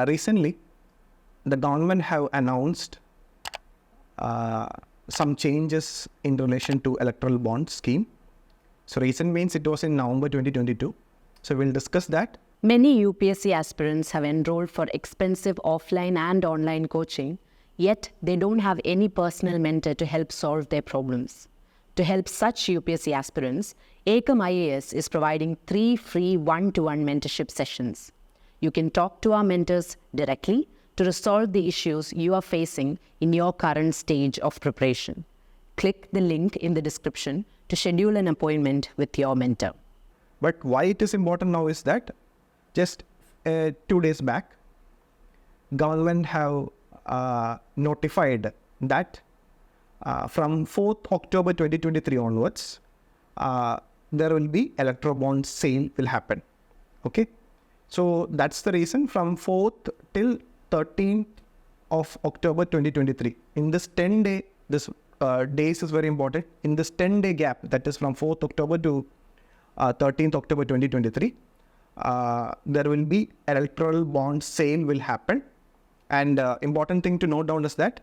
Recently, the government have announced some changes in relation to electoral bond scheme. So recent means it was in November 2022. So we'll discuss that. Many UPSC aspirants have enrolled for expensive offline and online coaching, yet they don't have any personal mentor to help solve their problems. To help such UPSC aspirants, Ekam IAS is providing 3 free one-to-one mentorship sessions. You can talk to our mentors directly to resolve the issues you are facing in your current stage of preparation. Click the link in the description to schedule an appointment with your mentor. But why it is important now is that just 2 days back, government have notified that from 4th October 2023 onwards, there will be electoral bond sale will happen. Okay. So that's the reason from 4th till 13th of October 2023. In this 10-day, this days is very important. In this 10-day gap, that is from 4th October to 13th October 2023, there will be electoral bond sale will happen. And important thing to note down is that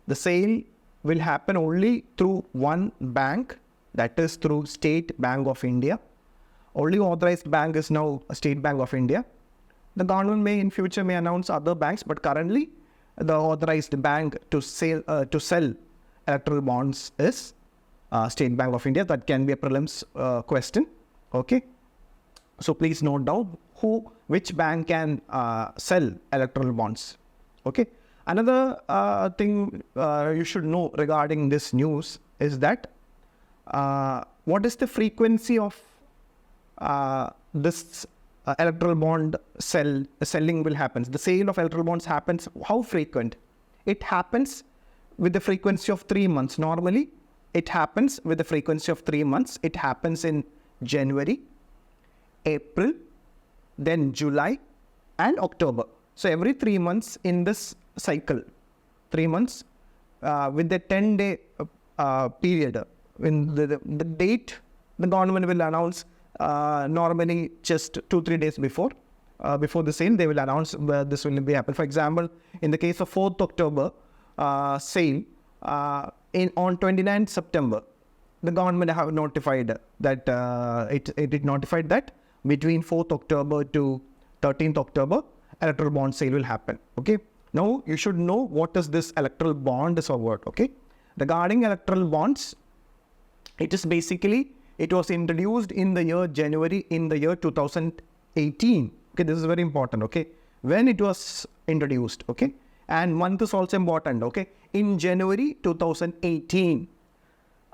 the sale will happen only through one bank, that is through State Bank of India. Only authorized bank is now State Bank of India. The government may in future may announce other banks, but currently the authorized bank to sell electoral bonds is State Bank of India. That can be a prelims question. Okay. So please note down which bank can sell electoral bonds. Okay. Another thing you should know regarding this news is that what is the frequency of this electoral bond selling will happen. The sale of electoral bonds happens. How frequent? It happens with the frequency of 3 months. Normally, it happens with the frequency of 3 months. It happens in January, April, then July and October. So every 3 months in this cycle, 3 months with the 10-day period, when the date the government will announce normally just 2-3 days before the sale, they will announce where this will be happen. For example, in the case of 4th October sale, on 29th September, the government have notified that it notified that between 4th October to 13th October, electoral bond sale will happen. Okay. Now you should know what is this electoral bond is about. Okay. Regarding electoral bonds, it is basically, it was introduced in the year January in the year 2018. Okay, this is very important. Okay, when it was introduced. Okay, and month is also important. Okay, in January 2018,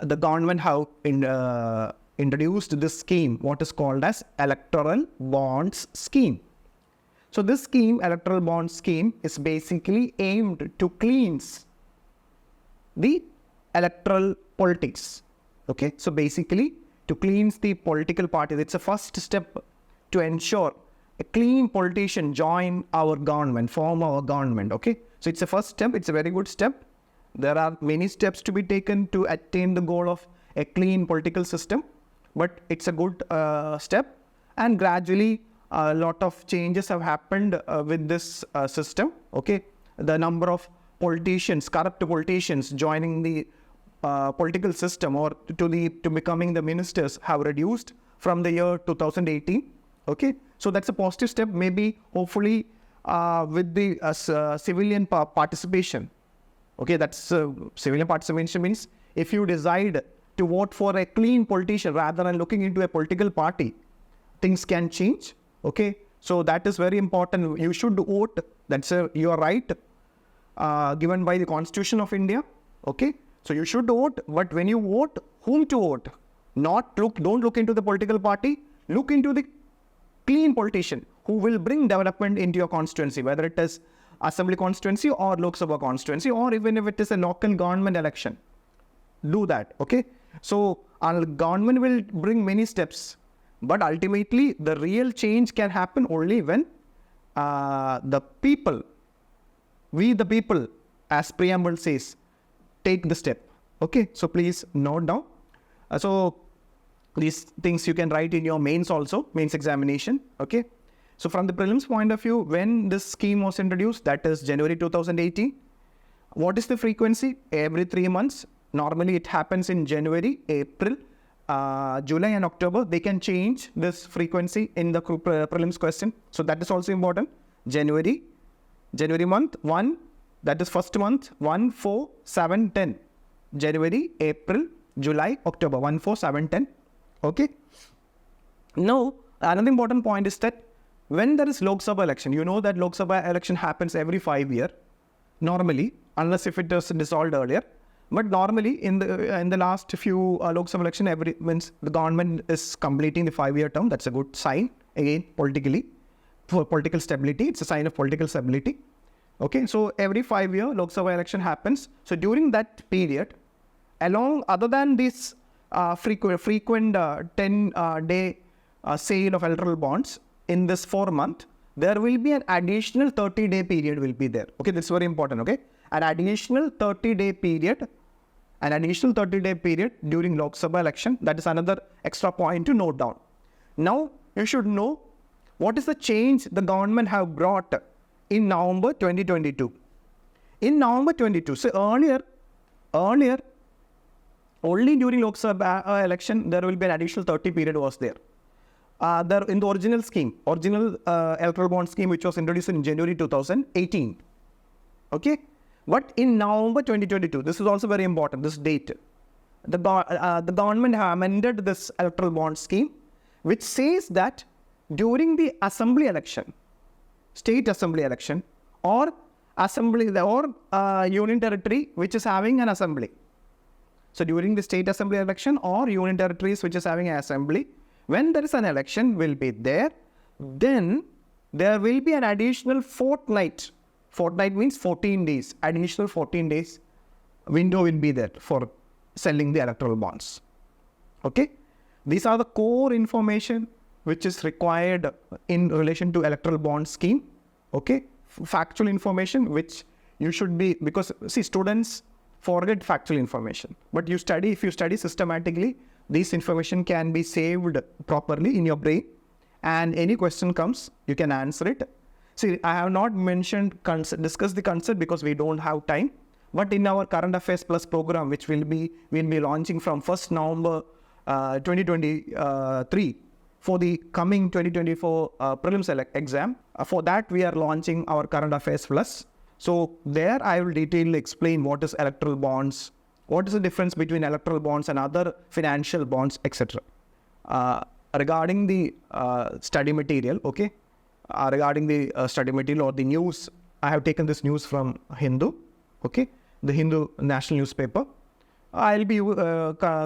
the government have introduced this scheme, what is called as electoral bonds scheme. So this scheme, electoral bond scheme, is basically aimed to cleanse the electoral politics. Okay, so basically to cleanse the political parties. It's a first step to ensure a clean politician join our government, form our government. Okay, so it's a first step. It's a very good step. There are many steps to be taken to attain the goal of a clean political system, but it's a good step. And gradually, a lot of changes have happened with this system. Okay, the number of politicians, corrupt politicians joining the political system or to becoming the ministers have reduced from the year 2018. Okay, so that's a positive step. Maybe hopefully with the civilian participation. Okay, that's civilian participation means if you decide to vote for a clean politician rather than looking into a political party, things can change. Okay, so that is very important. You should vote. That's your right given by the Constitution of India. Okay. So you should vote, but when you vote, whom to vote? Don't look into the political party, look into the clean politician who will bring development into your constituency, whether it is assembly constituency or Lok Sabha constituency, or even if it is a local government election. Do that, okay? So our government will bring many steps, but ultimately the real change can happen only when the people, we the people, as preamble says, take the step. Okay, so please note down. So these things you can write in your mains also, mains examination. Okay, So from the prelims point of view, when this scheme was introduced, that is January 2018. What is the frequency? Every 3 months. Normally it happens in January, April, July and October. They can change this frequency in the prelims question. So that is also important. January month 1, that is first month, 1, 4, 7, 10. January, April, July, October, 1, 4, 7, 10. Okay. Now, another important point is that when there is Lok Sabha election, you know that Lok Sabha election happens every 5 years, normally, unless if it was dissolved earlier. But normally, in the last few Lok Sabha election, means the government is completing the 5-year term. That's a good sign, again, politically, for political stability. It's a sign of political stability. Okay, so every 5 years, Lok Sabha election happens. So during that period, other than this frequent 10-day sale of electoral bonds in this 4 month, there will be an additional 30-day period will be there. Okay, that's very important. Okay, an additional 30-day period during Lok Sabha election. That is another extra point to note down. Now, you should know what is the change the government have brought in November 2022. In November 22, so earlier, only during Lok Sabha election, there will be an additional 30 period was there. In the original scheme, electoral bond scheme, which was introduced in January 2018. Okay, but in November 2022, this is also very important, this date. The government have amended this electoral bond scheme, which says that during the assembly election, state assembly election, or union territory which is having an assembly. So during the state assembly election or union territories which is having an assembly, when there is an election will be there, then there will be an additional fortnight. Fortnight means 14 days. Additional 14 days window will be there for selling the electoral bonds. Okay. These are the core information which is required in relation to electoral bond scheme. Okay. Factual information which you should be, because see, students forget factual information, but if you study systematically, this information can be saved properly in your brain, and any question comes, you can answer it. See, I have not discuss the concept because we don't have time, but in our Current Affairs Plus program, which we'll be launching from 1st November 2023 for the coming 2024 prelims exam, for that we are launching our Current Affairs Plus. So there I will detailedly explain what is electoral bonds, what is the difference between electoral bonds and other financial bonds, etc. Regarding the study material, okay, regarding the study material or the news, I have taken this news from Hindu, okay, the Hindu national newspaper. I'll be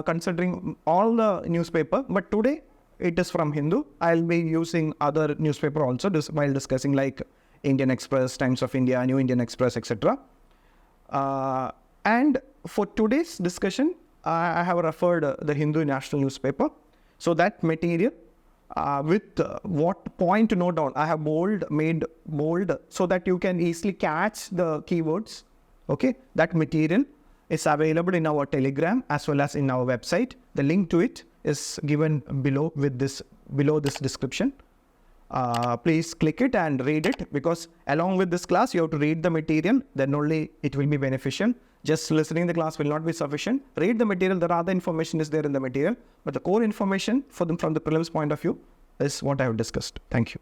considering all the newspaper, but today it is from Hindu. I'll be using other newspaper also while discussing, like Indian Express, Times of India, New Indian Express, etc. And for today's discussion, I have referred the Hindu national newspaper. So that material with what point to note down, I have made bold so that you can easily catch the keywords. Okay, that material is available in our Telegram as well as in our website. The link to it is given below this description. Please click it and read it, because along with this class, you have to read the material, then only it will be beneficial. Just listening the class will not be sufficient. Read the material, the other information is there in the material, but the core information from the prelims point of view is what I have discussed. Thank you.